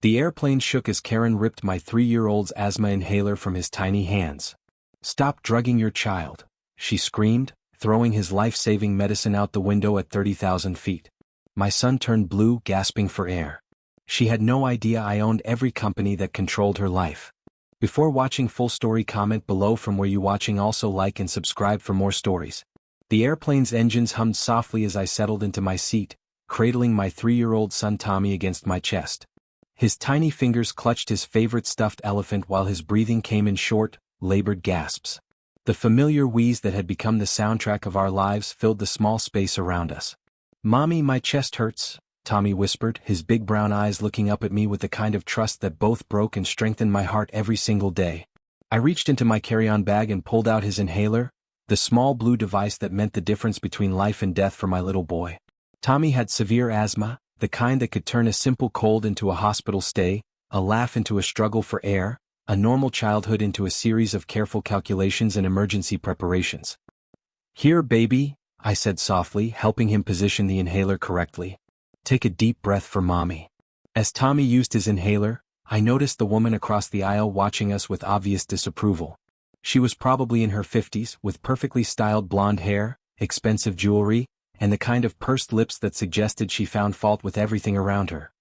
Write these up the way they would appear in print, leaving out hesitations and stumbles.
The airplane shook as Karen ripped my 3-year-old's asthma inhaler from his tiny hands. "Stop drugging your child," she screamed, throwing his life-saving medicine out the window at 30,000 feet. My son turned blue, gasping for air. She had no idea I owned every company that controlled her life. Before watching full story, comment below from where you watching. Also like and subscribe for more stories. The airplane's engines hummed softly as I settled into my seat, cradling my 3-year-old son Tommy against my chest. His tiny fingers clutched his favorite stuffed elephant while his breathing came in short, labored gasps. The familiar wheeze that had become the soundtrack of our lives filled the small space around us. "Mommy, my chest hurts," Tommy whispered, his big brown eyes looking up at me with the kind of trust that both broke and strengthened my heart every single day. I reached into my carry-on bag and pulled out his inhaler, the small blue device that meant the difference between life and death for my little boy. Tommy had severe asthma, the kind that could turn a simple cold into a hospital stay, a laugh into a struggle for air, a normal childhood into a series of careful calculations and emergency preparations. "Here, baby," I said softly, helping him position the inhaler correctly. "Take a deep breath for mommy." As Tommy used his inhaler, I noticed the woman across the aisle watching us with obvious disapproval. She was probably in her 50s, with perfectly styled blonde hair, expensive jewelry, and the kind of pursed lips that suggested she found fault with everything around her.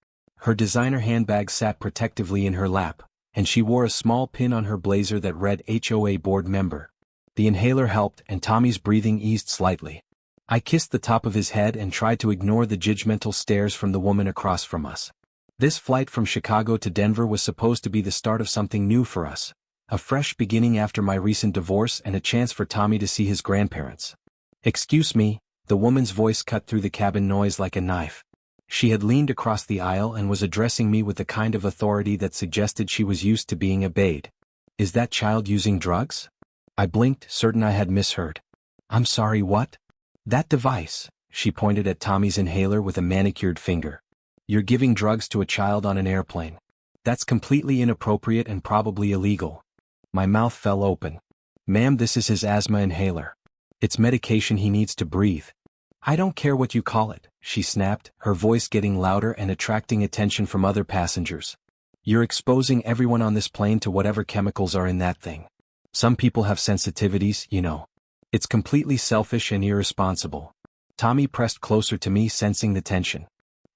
Her designer handbag sat protectively in her lap, and she wore a small pin on her blazer that read HOA board member. The inhaler helped, and Tommy's breathing eased slightly. I kissed the top of his head and tried to ignore the judgmental stares from the woman across from us. This flight from Chicago to Denver was supposed to be the start of something new for us, a fresh beginning after my recent divorce and a chance for Tommy to see his grandparents. "Excuse me," the woman's voice cut through the cabin noise like a knife. She had leaned across the aisle and was addressing me with the kind of authority that suggested she was used to being obeyed. "Is that child using drugs?" I blinked, certain I had misheard. "I'm sorry, what?" "That device," she pointed at Tommy's inhaler with a manicured finger. "You're giving drugs to a child on an airplane. That's completely inappropriate and probably illegal." My mouth fell open. "Ma'am, this is his asthma inhaler. It's medication he needs to breathe." "I don't care what you call it," she snapped, her voice getting louder and attracting attention from other passengers. "You're exposing everyone on this plane to whatever chemicals are in that thing. Some people have sensitivities, you know. It's completely selfish and irresponsible." Tommy pressed closer to me, sensing the tension.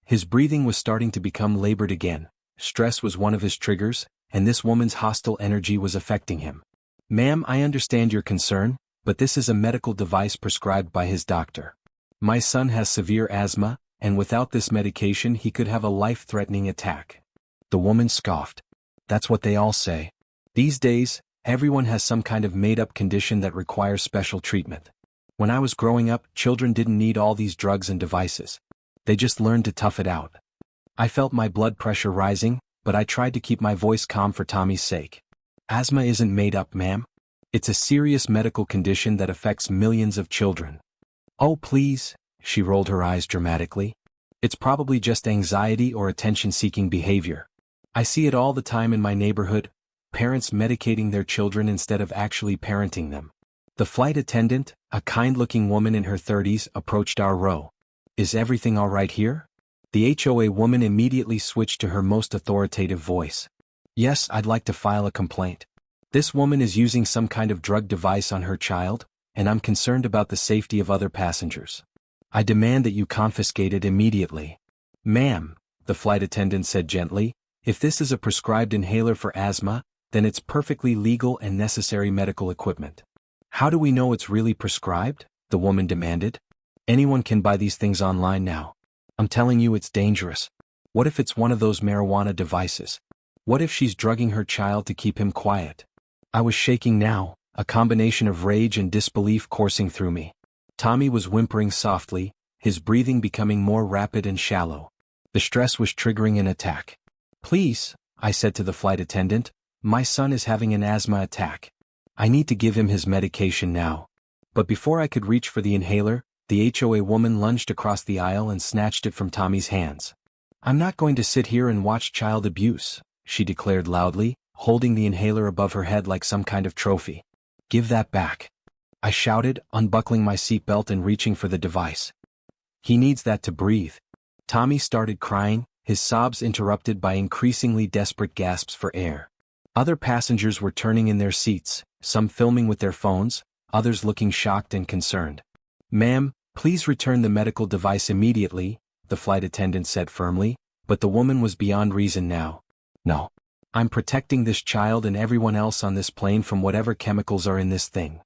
His breathing was starting to become labored again. Stress was one of his triggers, and this woman's hostile energy was affecting him. "Ma'am, I understand your concern, but this is a medical device prescribed by his doctor. My son has severe asthma, and without this medication he could have a life-threatening attack." The woman scoffed. "That's what they all say. These days, everyone has some kind of made-up condition that requires special treatment. When I was growing up, children didn't need all these drugs and devices. They just learned to tough it out." I felt my blood pressure rising, but I tried to keep my voice calm for Tommy's sake. "Asthma isn't made up, ma'am. It's a serious medical condition that affects millions of children." "Oh, please," she rolled her eyes dramatically. "It's probably just anxiety or attention-seeking behavior. I see it all the time in my neighborhood, parents medicating their children instead of actually parenting them." The flight attendant, a kind-looking woman in her 30s, approached our row. "Is everything all right here?" The HOA woman immediately switched to her most authoritative voice. "Yes, I'd like to file a complaint. This woman is using some kind of drug device on her child, and I'm concerned about the safety of other passengers. I demand that you confiscate it immediately." "Ma'am," the flight attendant said gently, "if this is a prescribed inhaler for asthma, then it's perfectly legal and necessary medical equipment." "How do we know it's really prescribed?" the woman demanded. "Anyone can buy these things online now. I'm telling you, it's dangerous. What if it's one of those marijuana devices? What if she's drugging her child to keep him quiet?" I was shaking now, a combination of rage and disbelief coursing through me. Tommy was whimpering softly, his breathing becoming more rapid and shallow. The stress was triggering an attack. "Please," I said to the flight attendant, "my son is having an asthma attack. I need to give him his medication now." But before I could reach for the inhaler, the HOA woman lunged across the aisle and snatched it from Tommy's hands. "I'm not going to sit here and watch child abuse," she declared loudly, holding the inhaler above her head like some kind of trophy. "Give that back," I shouted, unbuckling my seatbelt and reaching for the device. "He needs that to breathe." Tommy started crying, his sobs interrupted by increasingly desperate gasps for air. Other passengers were turning in their seats, some filming with their phones, others looking shocked and concerned. "Ma'am, please return the medical device immediately," the flight attendant said firmly, but the woman was beyond reason now. "No. I'm protecting this child and everyone else on this plane from whatever chemicals are in this thing."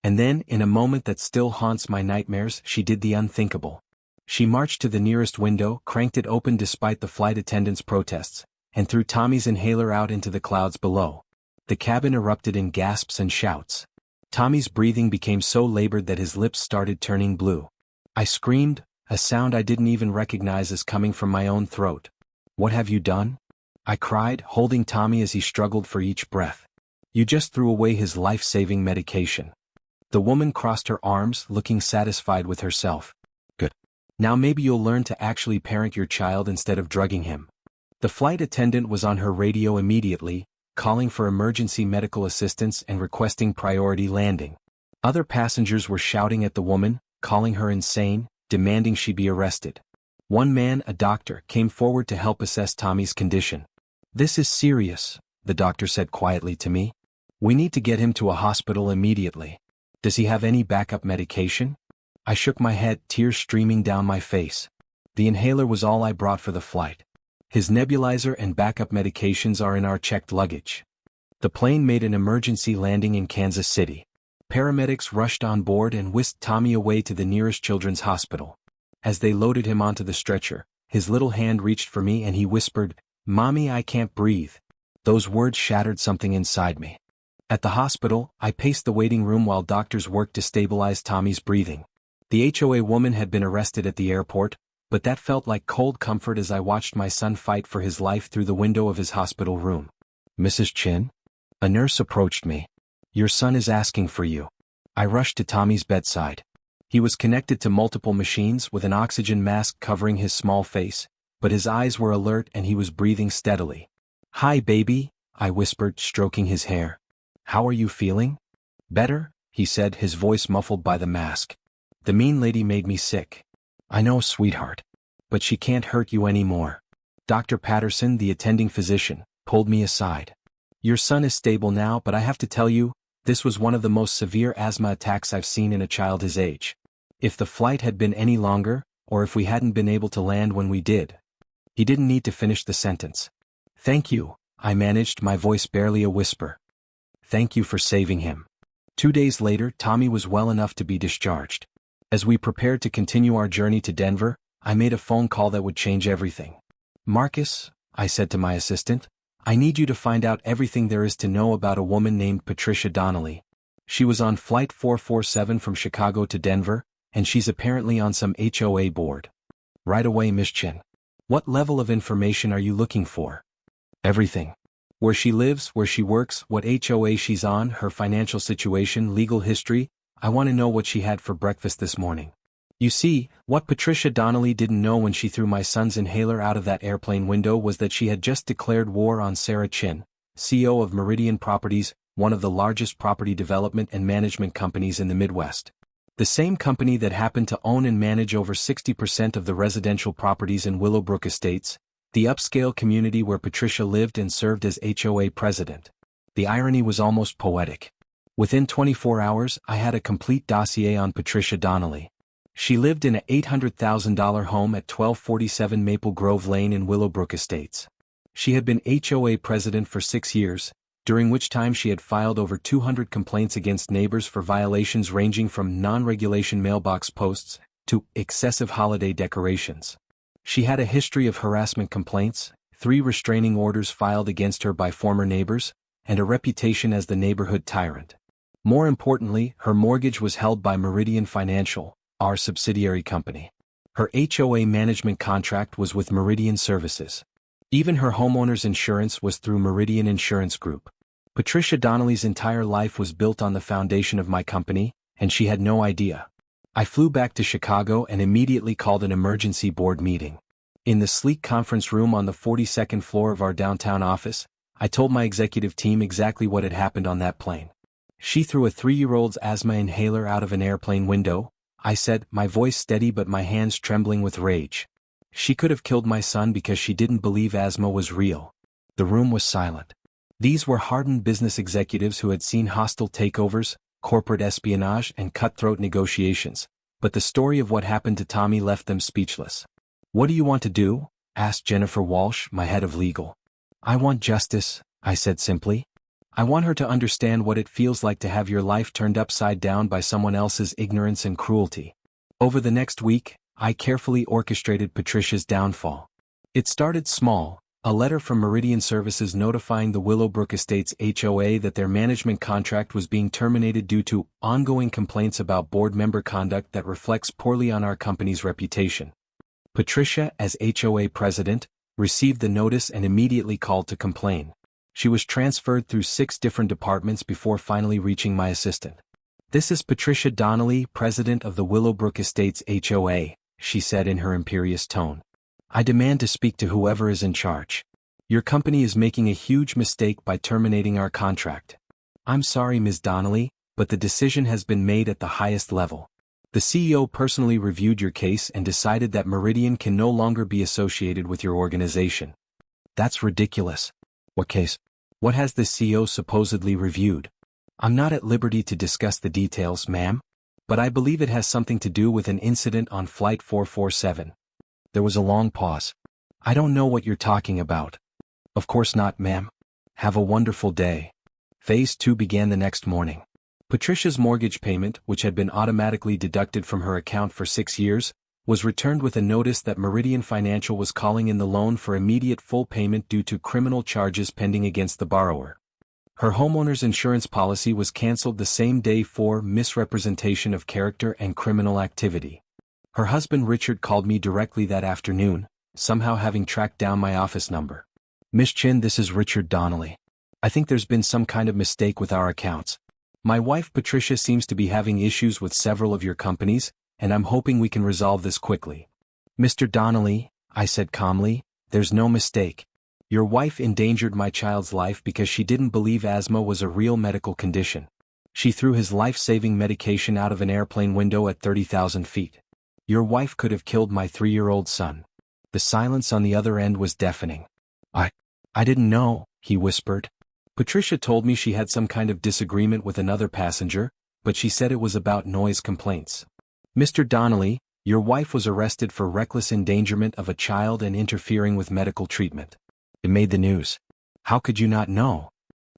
And then, in a moment that still haunts my nightmares, she did the unthinkable. She marched to the nearest window, cranked it open despite the flight attendant's protests, and threw Tommy's inhaler out into the clouds below. The cabin erupted in gasps and shouts. Tommy's breathing became so labored that his lips started turning blue. I screamed, a sound I didn't even recognize as coming from my own throat. "What have you done?" I cried, holding Tommy as he struggled for each breath. "You just threw away his life-saving medication." The woman crossed her arms, looking satisfied with herself. "Good. Now maybe you'll learn to actually parent your child instead of drugging him." The flight attendant was on her radio immediately, calling for emergency medical assistance and requesting priority landing. Other passengers were shouting at the woman, calling her insane, demanding she be arrested. One man, a doctor, came forward to help assess Tommy's condition. "This is serious," the doctor said quietly to me. "We need to get him to a hospital immediately. Does he have any backup medication?" I shook my head, tears streaming down my face. The inhaler was all I brought for the flight. His nebulizer and backup medications are in our checked luggage. The plane made an emergency landing in Kansas City. Paramedics rushed on board and whisked Tommy away to the nearest children's hospital. As they loaded him onto the stretcher, his little hand reached for me and he whispered, "Mommy, I can't breathe." Those words shattered something inside me. At the hospital, I paced the waiting room while doctors worked to stabilize Tommy's breathing. The HOA woman had been arrested at the airport, but that felt like cold comfort as I watched my son fight for his life through the window of his hospital room. "Mrs. Chin?" A nurse approached me. "Your son is asking for you." I rushed to Tommy's bedside. He was connected to multiple machines with an oxygen mask covering his small face, but his eyes were alert and he was breathing steadily. "Hi, baby," I whispered, stroking his hair. "How are you feeling?" "Better," he said, his voice muffled by the mask. "The mean lady made me sick." "I know, sweetheart. But she can't hurt you anymore." Dr. Patterson, the attending physician, pulled me aside. "Your son is stable now, but I have to tell you, this was one of the most severe asthma attacks I've seen in a child his age. If the flight had been any longer, or if we hadn't been able to land when we did." He didn't need to finish the sentence. "Thank you," I managed, my voice barely a whisper. "Thank you for saving him." 2 days later, Tommy was well enough to be discharged. As we prepared to continue our journey to Denver, I made a phone call that would change everything. "Marcus," I said to my assistant, "I need you to find out everything there is to know about a woman named Patricia Donnelly. She was on Flight 447 from Chicago to Denver, and she's apparently on some HOA board." "Right away, Miss Chin." "What level of information are you looking for?" "Everything. Where she lives, where she works, what HOA she's on, her financial situation, legal history. I want to know what she had for breakfast this morning." You see, what Patricia Donnelly didn't know when she threw my son's inhaler out of that airplane window was that she had just declared war on Sarah Chin, CEO of Meridian Properties, one of the largest property development and management companies in the Midwest. The same company that happened to own and manage over 60% of the residential properties in Willowbrook Estates, the upscale community where Patricia lived and served as HOA president. The irony was almost poetic. Within 24 hours, I had a complete dossier on Patricia Donnelly. She lived in an $800,000 home at 1247 Maple Grove Lane in Willowbrook Estates. She had been HOA president for 6 years, during which time she had filed over 200 complaints against neighbors for violations ranging from non-regulation mailbox posts to excessive holiday decorations. She had a history of harassment complaints, 3 restraining orders filed against her by former neighbors, and a reputation as the neighborhood tyrant. More importantly, her mortgage was held by Meridian Financial, our subsidiary company. Her HOA management contract was with Meridian Services. Even her homeowner's insurance was through Meridian Insurance Group. Patricia Donnelly's entire life was built on the foundation of my company, and she had no idea. I flew back to Chicago and immediately called an emergency board meeting. In the sleek conference room on the 42nd floor of our downtown office, I told my executive team exactly what had happened on that plane. "She threw a 3-year-old's asthma inhaler out of an airplane window," I said, my voice steady but my hands trembling with rage. She could have killed my son because she didn't believe asthma was real. The room was silent. These were hardened business executives who had seen hostile takeovers, corporate espionage, and cutthroat negotiations, but the story of what happened to Tommy left them speechless. "What do you want to do?" asked Jennifer Walsh, my head of legal. "I want justice," I said simply. "I want her to understand what it feels like to have your life turned upside down by someone else's ignorance and cruelty." Over the next week, I carefully orchestrated Patricia's downfall. It started small, a letter from Meridian Services notifying the Willowbrook Estates HOA that their management contract was being terminated due to ongoing complaints about board member conduct that reflects poorly on our company's reputation. Patricia, as HOA president, received the notice and immediately called to complain. She was transferred through 6 different departments before finally reaching my assistant. "This is Patricia Donnelly, president of the Willowbrook Estates HOA," she said in her imperious tone. "I demand to speak to whoever is in charge. Your company is making a huge mistake by terminating our contract. I'm sorry, Ms. Donnelly, but the decision has been made at the highest level. The CEO personally reviewed your case and decided that Meridian can no longer be associated with your organization." "That's ridiculous." "What case? What has the CEO supposedly reviewed?" "I'm not at liberty to discuss the details, ma'am, but I believe it has something to do with an incident on Flight 447. There was a long pause. "I don't know what you're talking about." "Of course not, ma'am. Have a wonderful day." Phase 2 began the next morning. Patricia's mortgage payment, which had been automatically deducted from her account for 6 years, was returned with a notice that Meridian Financial was calling in the loan for immediate full payment due to criminal charges pending against the borrower. Her homeowner's insurance policy was canceled the same day for misrepresentation of character and criminal activity. Her husband Richard called me directly that afternoon, somehow having tracked down my office number. "Miss Chin, this is Richard Donnelly. I think there's been some kind of mistake with our accounts. My wife Patricia seems to be having issues with several of your companies, and I'm hoping we can resolve this quickly." "Mr. Donnelly," I said calmly, "there's no mistake. Your wife endangered my child's life because she didn't believe asthma was a real medical condition. She threw his life-saving medication out of an airplane window at 30,000 feet. Your wife could have killed my 3-year-old son." The silence on the other end was deafening. I didn't know," he whispered. "Patricia told me she had some kind of disagreement with another passenger, but she said it was about noise complaints. Mr. Donnelly, your wife was arrested for reckless endangerment of a child and interfering with medical treatment. It made the news. How could you not know?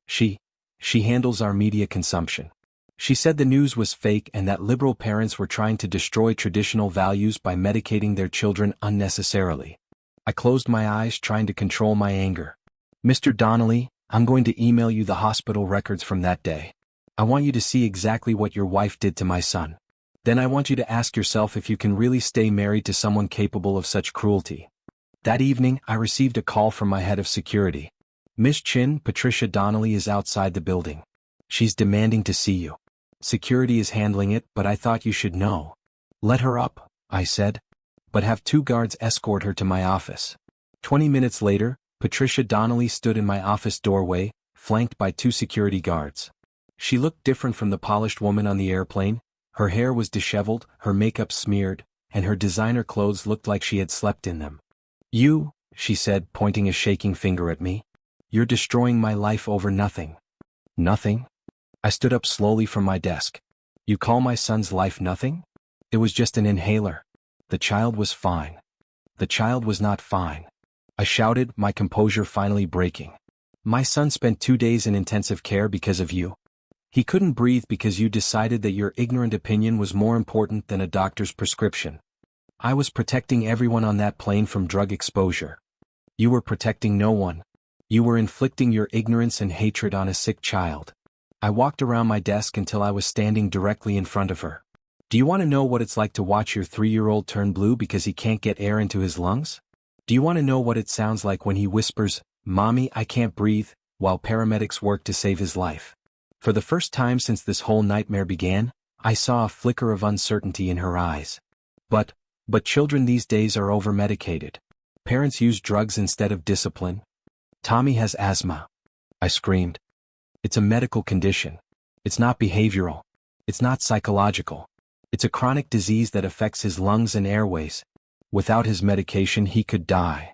She handles our media consumption. She said the news was fake and that liberal parents were trying to destroy traditional values by medicating their children unnecessarily." I closed my eyes, trying to control my anger. "Mr. Donnelly, I'm going to email you the hospital records from that day. I want you to see exactly what your wife did to my son. Then I want you to ask yourself if you can really stay married to someone capable of such cruelty." That evening, I received a call from my head of security. "Miss Chin, Patricia Donnelly is outside the building. She's demanding to see you. Security is handling it, but I thought you should know." "Let her up," I said, "but have 2 guards escort her to my office." 20 minutes later, Patricia Donnelly stood in my office doorway, flanked by 2 security guards. She looked different from the polished woman on the airplane. Her hair was disheveled, her makeup smeared, and her designer clothes looked like she had slept in them. "You," she said, pointing a shaking finger at me, "you're destroying my life over nothing." "Nothing?" I stood up slowly from my desk. "You call my son's life nothing? It was just an inhaler. The child was fine." "The child was not fine," I shouted, my composure finally breaking. "My son spent 2 days in intensive care because of you. He couldn't breathe because you decided that your ignorant opinion was more important than a doctor's prescription. I was protecting everyone on that plane from drug exposure. You were protecting no one. You were inflicting your ignorance and hatred on a sick child." I walked around my desk until I was standing directly in front of her. "Do you want to know what it's like to watch your 3-year-old turn blue because he can't get air into his lungs? Do you want to know what it sounds like when he whispers, 'Mommy, I can't breathe,' while paramedics work to save his life?" For the first time since this whole nightmare began, I saw a flicker of uncertainty in her eyes. But children these days are over-medicated. Parents use drugs instead of discipline. Tommy has asthma." I screamed. "It's a medical condition. It's not behavioral. It's not psychological. It's a chronic disease that affects his lungs and airways. Without his medication he could die.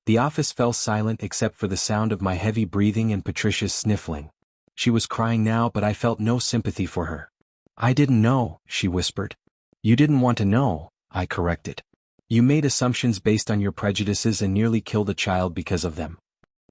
The office fell silent except for the sound of my heavy breathing and Patricia's sniffling. She was crying now, but I felt no sympathy for her. "I didn't know," she whispered. "You didn't want to know," I corrected. "You made assumptions based on your prejudices and nearly killed a child because of them.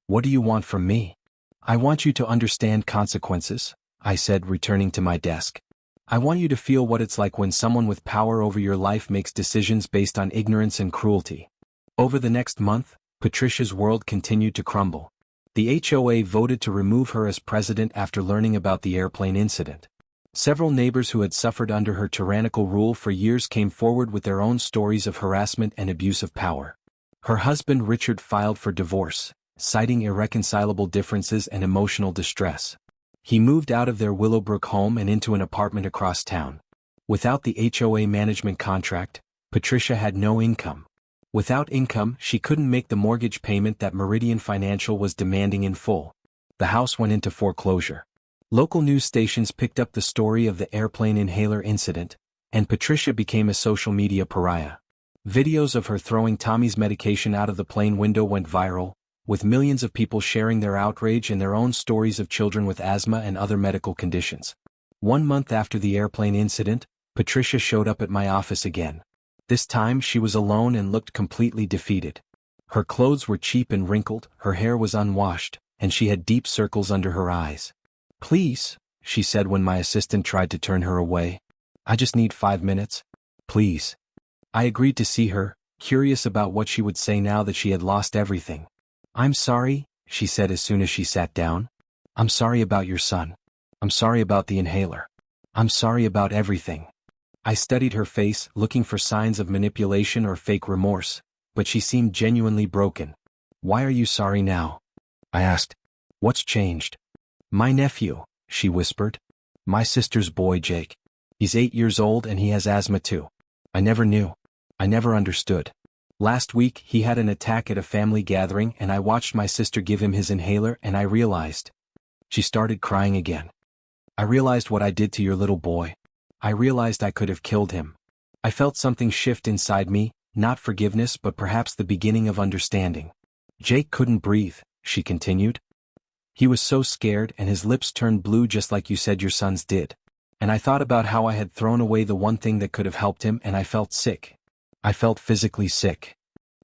What do you want from me?" "I want you to understand consequences," I said, returning to my desk. "I want you to feel what it's like when someone with power over your life makes decisions based on ignorance and cruelty." Over the next month, Patricia's world continued to crumble. The HOA voted to remove her as president after learning about the airplane incident. Several neighbors who had suffered under her tyrannical rule for years came forward with their own stories of harassment and abuse of power. Her husband Richard filed for divorce, citing irreconcilable differences and emotional distress. He moved out of their Willowbrook home and into an apartment across town. Without the HOA management contract, Patricia had no income. Without income, she couldn't make the mortgage payment that Meridian Financial was demanding in full. The house went into foreclosure. Local news stations picked up the story of the airplane inhaler incident, and Patricia became a social media pariah. Videos of her throwing Tommy's medication out of the plane window went viral, with millions of people sharing their outrage and their own stories of children with asthma and other medical conditions. 1 month after the airplane incident, Patricia showed up at my office again. This time she was alone and looked completely defeated. Her clothes were cheap and wrinkled, her hair was unwashed, and she had deep circles under her eyes. "Please," she said when my assistant tried to turn her away. "I just need 5 minutes. Please." I agreed to see her, curious about what she would say now that she had lost everything. "I'm sorry," she said as soon as she sat down. "I'm sorry about your son. I'm sorry about the inhaler. I'm sorry about everything." I studied her face, looking for signs of manipulation or fake remorse, but she seemed genuinely broken. "Why are you sorry now?" I asked. "What's changed?" "My nephew," she whispered. "My sister's boy, Jake. He's 8 years old and he has asthma too. I never knew. I never understood. Last week he had an attack at a family gathering and I watched my sister give him his inhaler and I realized." She started crying again. "I realized what I did to your little boy. I realized I could have killed him. I felt something shift inside me, not forgiveness but perhaps the beginning of understanding. Jake couldn't breathe," she continued. "He was so scared and his lips turned blue just like you said your sons did. And I thought about how I had thrown away the one thing that could have helped him and I felt sick. I felt physically sick."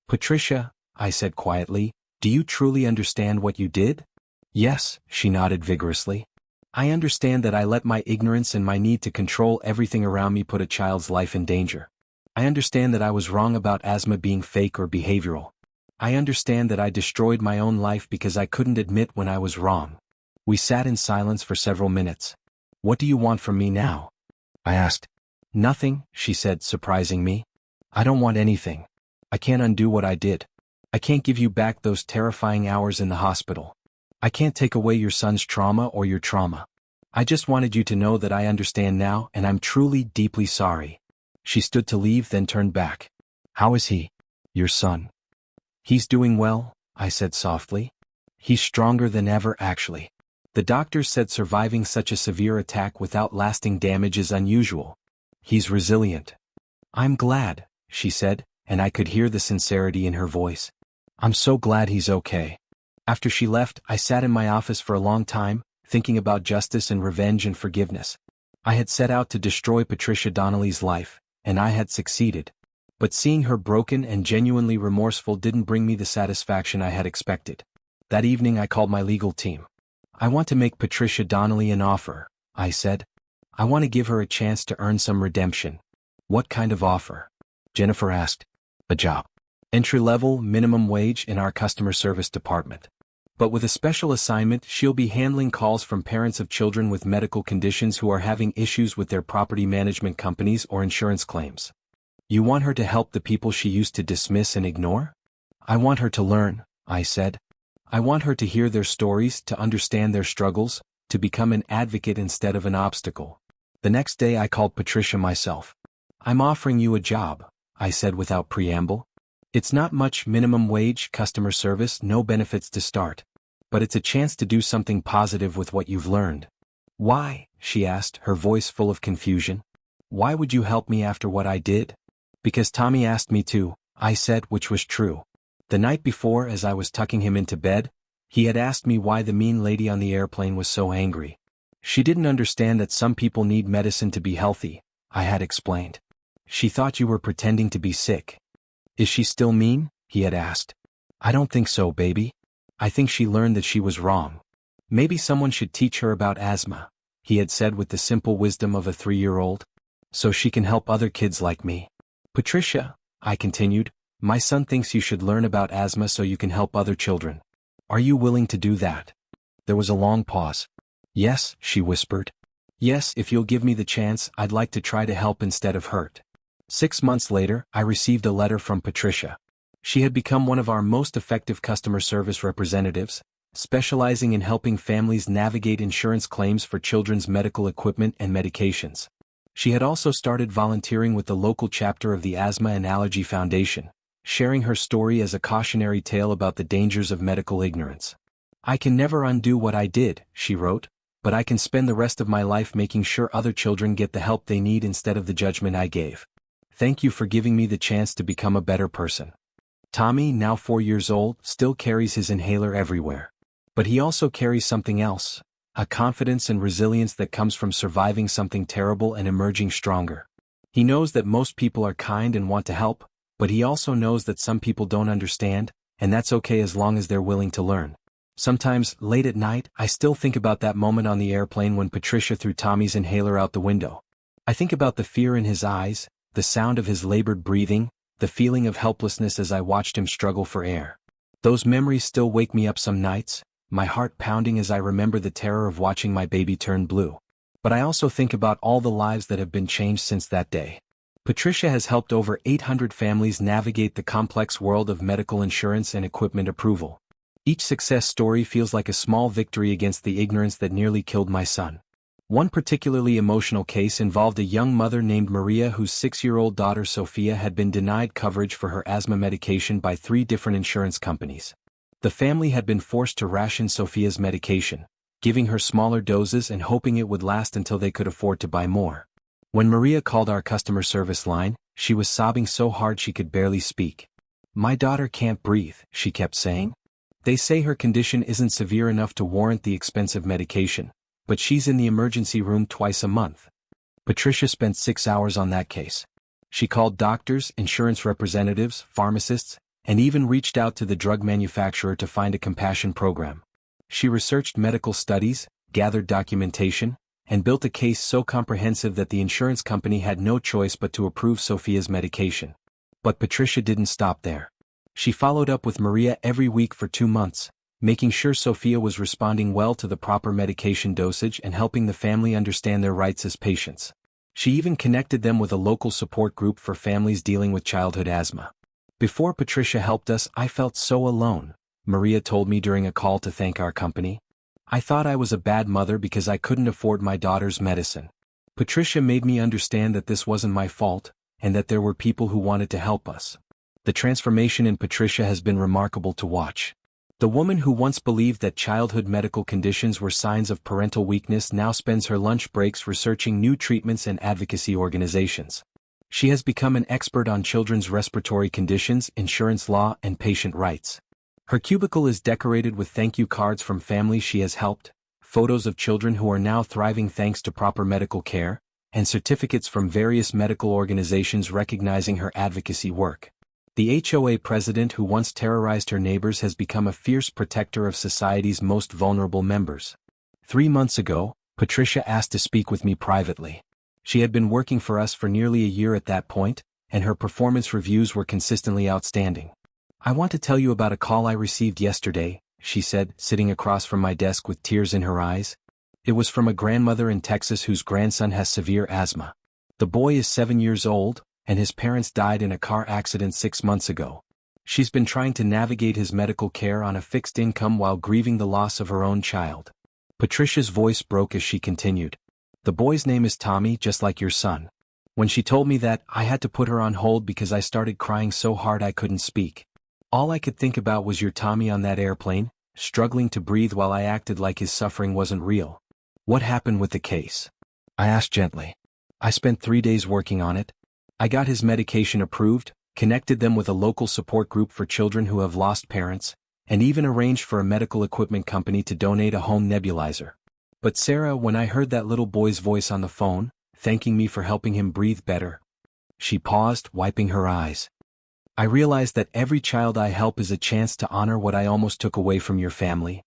"Patricia," I said quietly, "do you truly understand what you did?" "Yes," she nodded vigorously. "I understand that I let my ignorance and my need to control everything around me put a child's life in danger. I understand that I was wrong about asthma being fake or behavioral. I understand that I destroyed my own life because I couldn't admit when I was wrong." We sat in silence for several minutes. "What do you want from me now?" I asked. "Nothing," she said, surprising me. "I don't want anything. I can't undo what I did. I can't give you back those terrifying hours in the hospital. I can't take away your son's trauma or your trauma. I just wanted you to know that I understand now and I'm truly deeply sorry." She stood to leave then turned back. "How is he? Your son?" "He's doing well," I said softly. "He's stronger than ever actually. The doctors said surviving such a severe attack without lasting damage is unusual. He's resilient." "I'm glad," she said, and I could hear the sincerity in her voice. "I'm so glad he's okay." After she left, I sat in my office for a long time, thinking about justice and revenge and forgiveness. I had set out to destroy Patricia Donnelly's life, and I had succeeded. But seeing her broken and genuinely remorseful didn't bring me the satisfaction I had expected. That evening I called my legal team. "I want to make Patricia Donnelly an offer," I said. "I want to give her a chance to earn some redemption." "What kind of offer?" Jennifer asked. "A job. Entry-level, minimum wage in our customer service department. But with a special assignment, she'll be handling calls from parents of children with medical conditions who are having issues with their property management companies or insurance claims." "You want her to help the people she used to dismiss and ignore?" "I want her to learn," I said. "I want her to hear their stories, to understand their struggles, to become an advocate instead of an obstacle." The next day I called Patricia myself. "I'm offering you a job," I said without preamble. "It's not much, minimum wage, customer service, no benefits to start. But it's a chance to do something positive with what you've learned." "Why?" she asked, her voice full of confusion. "Why would you help me after what I did?" "Because Tommy asked me to," I said, which was true. The night before, as I was tucking him into bed, he had asked me why the mean lady on the airplane was so angry. She didn't understand that some people need medicine to be healthy, I had explained. She thought you were pretending to be sick. Is she still mean? He had asked. I don't think so, baby. I think she learned that she was wrong. Maybe someone should teach her about asthma, he had said with the simple wisdom of a 3-year-old. So she can help other kids like me. Patricia, I continued, my son thinks you should learn about asthma so you can help other children. Are you willing to do that? There was a long pause. Yes, she whispered. Yes, if you'll give me the chance, I'd like to try to help instead of hurt. 6 months later, I received a letter from Patricia. She had become one of our most effective customer service representatives, specializing in helping families navigate insurance claims for children's medical equipment and medications. She had also started volunteering with the local chapter of the Asthma and Allergy Foundation, sharing her story as a cautionary tale about the dangers of medical ignorance. I can never undo what I did, she wrote, but I can spend the rest of my life making sure other children get the help they need instead of the judgment I gave. Thank you for giving me the chance to become a better person. Tommy, now 4 years old, still carries his inhaler everywhere. But he also carries something else, a confidence and resilience that comes from surviving something terrible and emerging stronger. He knows that most people are kind and want to help, but he also knows that some people don't understand, and that's okay as long as they're willing to learn. Sometimes, late at night, I still think about that moment on the airplane when Patricia threw Tommy's inhaler out the window. I think about the fear in his eyes, the sound of his labored breathing, the feeling of helplessness as I watched him struggle for air. Those memories still wake me up some nights, my heart pounding as I remember the terror of watching my baby turn blue. But I also think about all the lives that have been changed since that day. Patricia has helped over 800 families navigate the complex world of medical insurance and equipment approval. Each success story feels like a small victory against the ignorance that nearly killed my son. One particularly emotional case involved a young mother named Maria whose 6-year-old daughter Sophia had been denied coverage for her asthma medication by 3 different insurance companies. The family had been forced to ration Sophia's medication, giving her smaller doses and hoping it would last until they could afford to buy more. When Maria called our customer service line, she was sobbing so hard she could barely speak. My daughter can't breathe, she kept saying. They say her condition isn't severe enough to warrant the expensive medication, but she's in the emergency room twice a month. Patricia spent 6 hours on that case. She called doctors, insurance representatives, pharmacists, and even reached out to the drug manufacturer to find a compassion program. She researched medical studies, gathered documentation, and built a case so comprehensive that the insurance company had no choice but to approve Sophia's medication. But Patricia didn't stop there. She followed up with Maria every week for 2 months, making sure Sophia was responding well to the proper medication dosage and helping the family understand their rights as patients. She even connected them with a local support group for families dealing with childhood asthma. Before Patricia helped us, I felt so alone, Maria told me during a call to thank our company. I thought I was a bad mother because I couldn't afford my daughter's medicine. Patricia made me understand that this wasn't my fault, and that there were people who wanted to help us. The transformation in Patricia has been remarkable to watch. The woman who once believed that childhood medical conditions were signs of parental weakness now spends her lunch breaks researching new treatments and advocacy organizations. She has become an expert on children's respiratory conditions, insurance law, and patient rights. Her cubicle is decorated with thank you cards from families she has helped, photos of children who are now thriving thanks to proper medical care, and certificates from various medical organizations recognizing her advocacy work. The HOA president who once terrorized her neighbors has become a fierce protector of society's most vulnerable members. 3 months ago, Patricia asked to speak with me privately. She had been working for us for nearly a year at that point, and her performance reviews were consistently outstanding. I want to tell you about a call I received yesterday, she said, sitting across from my desk with tears in her eyes. It was from a grandmother in Texas whose grandson has severe asthma. The boy is 7 years old, and his parents died in a car accident 6 months ago. She's been trying to navigate his medical care on a fixed income while grieving the loss of her own child. Patricia's voice broke as she continued. The boy's name is Tommy, just like your son. When she told me that, I had to put her on hold because I started crying so hard I couldn't speak. All I could think about was your Tommy on that airplane, struggling to breathe while I acted like his suffering wasn't real. What happened with the case? I asked gently. I spent 3 days working on it. I got his medication approved, connected them with a local support group for children who have lost parents, and even arranged for a medical equipment company to donate a home nebulizer. But Sarah, when I heard that little boy's voice on the phone, thanking me for helping him breathe better. She paused, wiping her eyes. I realized that every child I help is a chance to honor what I almost took away from your family.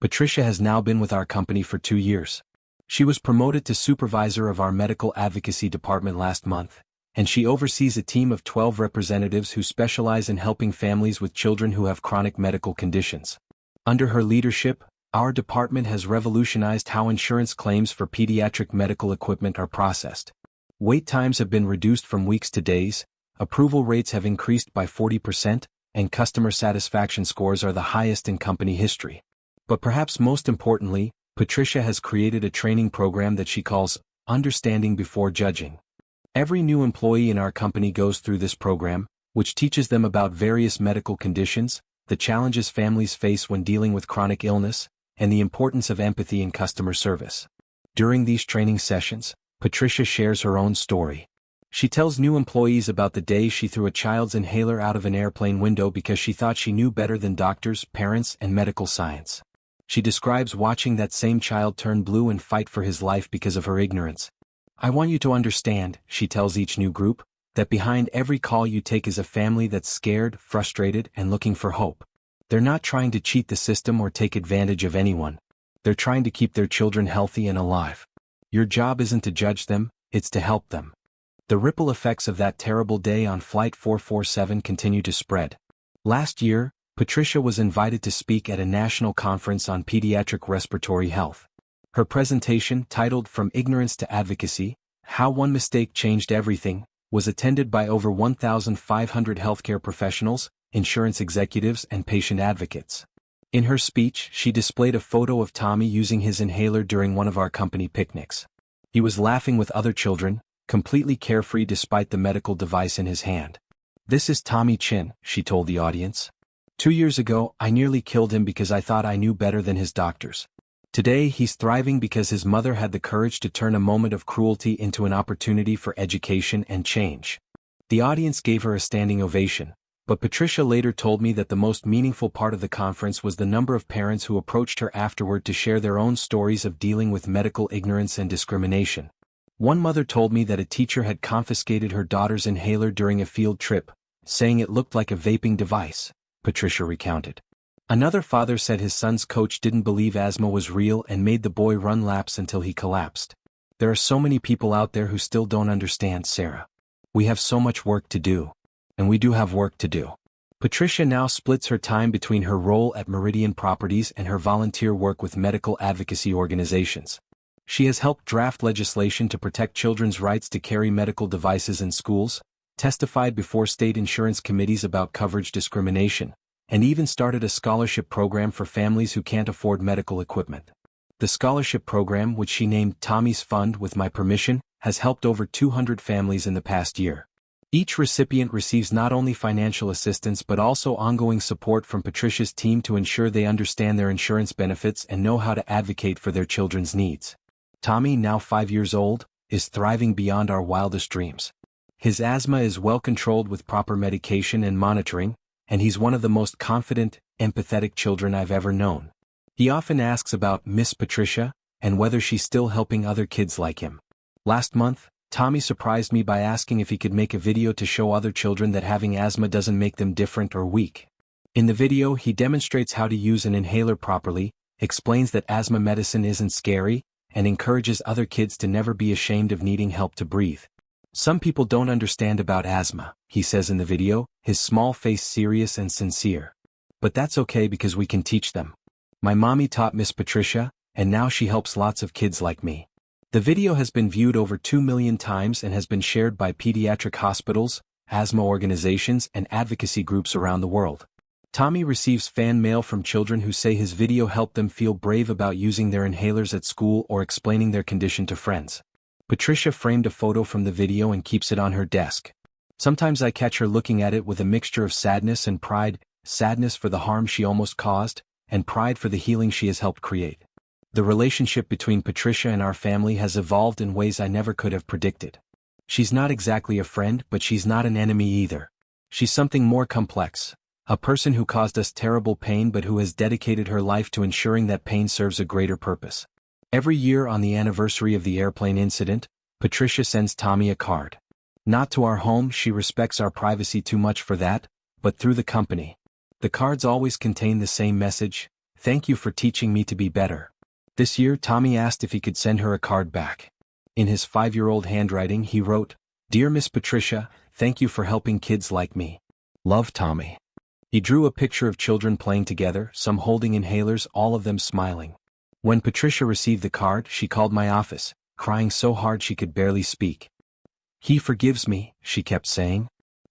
Patricia has now been with our company for 2 years. She was promoted to supervisor of our medical advocacy department last month, and she oversees a team of 12 representatives who specialize in helping families with children who have chronic medical conditions. Under her leadership, our department has revolutionized how insurance claims for pediatric medical equipment are processed. Wait times have been reduced from weeks to days, approval rates have increased by 40%, and customer satisfaction scores are the highest in company history. But perhaps most importantly, Patricia has created a training program that she calls Understanding Before Judging. Every new employee in our company goes through this program, which teaches them about various medical conditions, the challenges families face when dealing with chronic illness, and the importance of empathy in customer service. During these training sessions, Patricia shares her own story. She tells new employees about the day she threw a child's inhaler out of an airplane window because she thought she knew better than doctors, parents, and medical science. She describes watching that same child turn blue and fight for his life because of her ignorance. I want you to understand, she tells each new group, that behind every call you take is a family that's scared, frustrated, and looking for hope. They're not trying to cheat the system or take advantage of anyone. They're trying to keep their children healthy and alive. Your job isn't to judge them, it's to help them. The ripple effects of that terrible day on Flight 447 continue to spread. Last year, Patricia was invited to speak at a national conference on pediatric respiratory health. Her presentation, titled From Ignorance to Advocacy, How One Mistake Changed Everything, was attended by over 1,500 healthcare professionals, insurance executives, and patient advocates. In her speech, she displayed a photo of Tommy using his inhaler during one of our company picnics. He was laughing with other children, completely carefree despite the medical device in his hand. "This is Tommy Chin," she told the audience. "2 years ago, I nearly killed him because I thought I knew better than his doctors. Today he's thriving because his mother had the courage to turn a moment of cruelty into an opportunity for education and change." The audience gave her a standing ovation, but Patricia later told me that the most meaningful part of the conference was the number of parents who approached her afterward to share their own stories of dealing with medical ignorance and discrimination. One mother told me that a teacher had confiscated her daughter's inhaler during a field trip, saying it looked like a vaping device, Patricia recounted. Another father said his son's coach didn't believe asthma was real and made the boy run laps until he collapsed. "There are so many people out there who still don't understand, Sarah. We have so much work to do. And we do have work to do." Patricia now splits her time between her role at Meridian Properties and her volunteer work with medical advocacy organizations. She has helped draft legislation to protect children's rights to carry medical devices in schools, testified before state insurance committees about coverage discrimination, and even started a scholarship program for families who can't afford medical equipment. The scholarship program, which she named Tommy's Fund with my permission, has helped over 200 families in the past year. Each recipient receives not only financial assistance but also ongoing support from Patricia's team to ensure they understand their insurance benefits and know how to advocate for their children's needs. Tommy, now 5 years old, is thriving beyond our wildest dreams. His asthma is well controlled with proper medication and monitoring, and he's one of the most confident, empathetic children I've ever known. He often asks about Miss Patricia and whether she's still helping other kids like him. Last month, Tommy surprised me by asking if he could make a video to show other children that having asthma doesn't make them different or weak. In the video, he demonstrates how to use an inhaler properly, explains that asthma medicine isn't scary, and encourages other kids to never be ashamed of needing help to breathe. "Some people don't understand about asthma," he says in the video, his small face serious and sincere. "But that's okay because we can teach them. My mommy taught Miss Patricia, and now she helps lots of kids like me." The video has been viewed over 2 million times and has been shared by pediatric hospitals, asthma organizations, and advocacy groups around the world. Tommy receives fan mail from children who say his video helped them feel brave about using their inhalers at school or explaining their condition to friends. Patricia framed a photo from the video and keeps it on her desk. Sometimes I catch her looking at it with a mixture of sadness and pride, sadness for the harm she almost caused, and pride for the healing she has helped create. The relationship between Patricia and our family has evolved in ways I never could have predicted. She's not exactly a friend, but she's not an enemy either. She's something more complex. A person who caused us terrible pain but who has dedicated her life to ensuring that pain serves a greater purpose. Every year on the anniversary of the airplane incident, Patricia sends Tommy a card. Not to our home, she respects our privacy too much for that, but through the company. The cards always contain the same message: "Thank you for teaching me to be better." This year Tommy asked if he could send her a card back. In his 5-year-old handwriting he wrote, "Dear Miss Patricia, thank you for helping kids like me. Love, Tommy." He drew a picture of children playing together, some holding inhalers, all of them smiling. When Patricia received the card, she called my office, crying so hard she could barely speak. "He forgives me," she kept saying.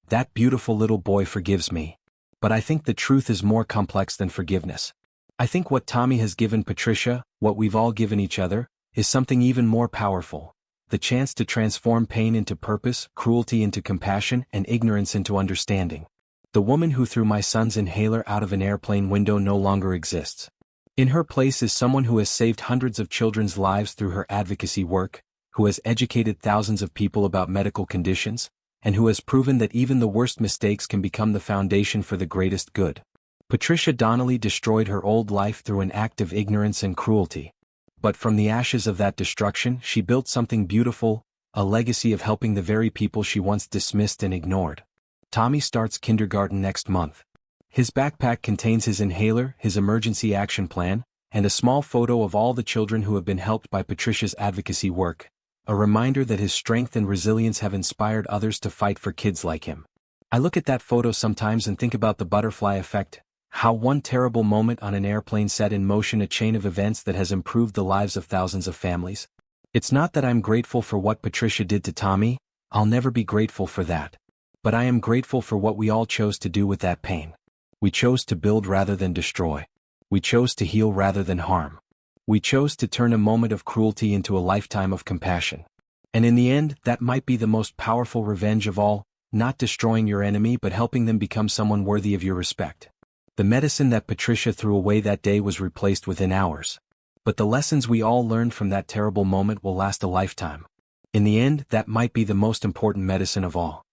"That beautiful little boy forgives me." But I think the truth is more complex than forgiveness. I think what Tommy has given Patricia, what we've all given each other, is something even more powerful. The chance to transform pain into purpose, cruelty into compassion, and ignorance into understanding. The woman who threw my son's inhaler out of an airplane window no longer exists. In her place is someone who has saved hundreds of children's lives through her advocacy work, who has educated thousands of people about medical conditions, and who has proven that even the worst mistakes can become the foundation for the greatest good. Patricia Donnelly destroyed her old life through an act of ignorance and cruelty. But from the ashes of that destruction she built something beautiful, a legacy of helping the very people she once dismissed and ignored. Tommy starts kindergarten next month. His backpack contains his inhaler, his emergency action plan, and a small photo of all the children who have been helped by Patricia's advocacy work, a reminder that his strength and resilience have inspired others to fight for kids like him. I look at that photo sometimes and think about the butterfly effect, how one terrible moment on an airplane set in motion a chain of events that has improved the lives of thousands of families. It's not that I'm grateful for what Patricia did to Tommy, I'll never be grateful for that. But I am grateful for what we all chose to do with that pain. We chose to build rather than destroy. We chose to heal rather than harm. We chose to turn a moment of cruelty into a lifetime of compassion. And in the end, that might be the most powerful revenge of all, not destroying your enemy but helping them become someone worthy of your respect. The medicine that Patricia threw away that day was replaced within hours. But the lessons we all learned from that terrible moment will last a lifetime. In the end, that might be the most important medicine of all.